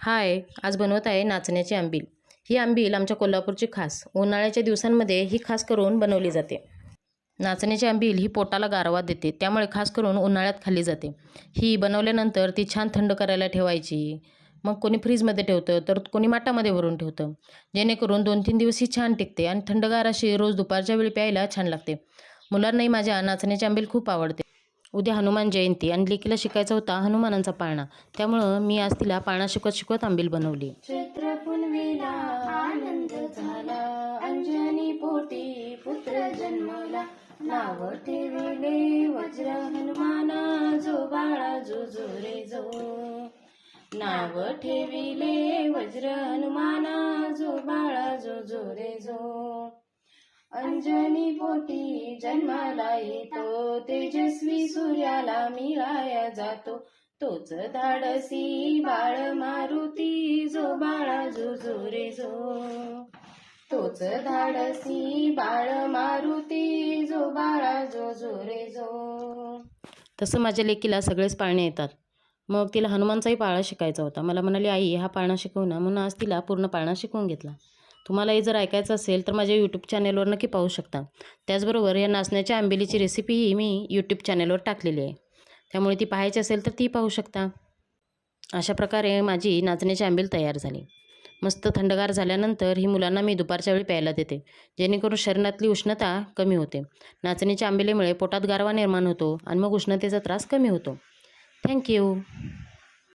हाय, आज बनवत आहे नाचण्याची आंबील। ही आंबील आमच्या कोल्हापूरची खास उन्हाळ्याच्या दिवसांमध्ये ही खास करून बनवली जाते। नाचण्याची आंबील ही पोटाला गारवा देते, त्यामुळे खास करून उन्हाळ्यात खाल्ली जाते। ही बनवल्यानंतर ती छान थंड करायला ठेवायची। मग कोणी फ्रीजमध्ये ठेवतं तर कोणी माठामध्ये भरून ठेवतं, जेणेकरून 2-3 दिवस ही छान टिकते आणि थंडगार अशी रोज दुपारच्या वेळी प्यायला छान लागते। मुलांनाही माझ्या नाचण्याची आंबील खूप आवडते। उद्या हनुमान जयंती आणि लेकीला शिकायचा होता हनुमानांचा पाळणा, त्यामुळं मी आज तिला पाळणा शिकवत शिकवत आंबील बनवली। चैत्र पुनवेला आनंद झाला, अंजनी पोटी पुत्र जन्मला, नाव ठेविले वज्र हनुमाना, जो बाळा जो जो रे जो, नाव ठेविले वज्र हनुमाना, जो बाळा जो जो रे जो, अंजनी पोटी जन्माला येतो, तेजस्वी सूर्याला मिळाया जातो, तोच धाडसी बाळ मारुती, जो बाळा जो जो रे जो, तोच धाडसी बाळ मारुती, जो बाळा जो जो रे जो। तसं माझ्या लेकीला सगळेच पाळणे येतात, मग तिला हनुमानचाही पाळणा शिकायचा होता। मला म्हणाली, आई हा पाळणा शिकव ना, म्हणून आज तिला पूर्ण पाळणा शिकवून घेतला। तुम्हालाही जर ऐकायचं असेल तर माझ्या यूट्यूब चॅनेलवर नक्की पाहू शकता। त्याचबरोबर या नाचण्याच्या आंबीलीची रेसिपीही मी यूट्यूब चॅनेलवर टाकलेली आहे, त्यामुळे ती पाहायची असेल तर ती पाहू शकता। अशा प्रकारे माझी नाचण्याची आंबील तयार झाली। मस्त थंडगार झाल्यानंतर ही मुलांना मी दुपारच्या वेळी प्यायला देते, जेणेकरून शरीरातली उष्णता कमी होते। नाचण्याच्या आंबीलीमुळे पोटात गारवा निर्माण होतो आणि मग उष्णतेचा त्रास कमी होतो। थँक्यू।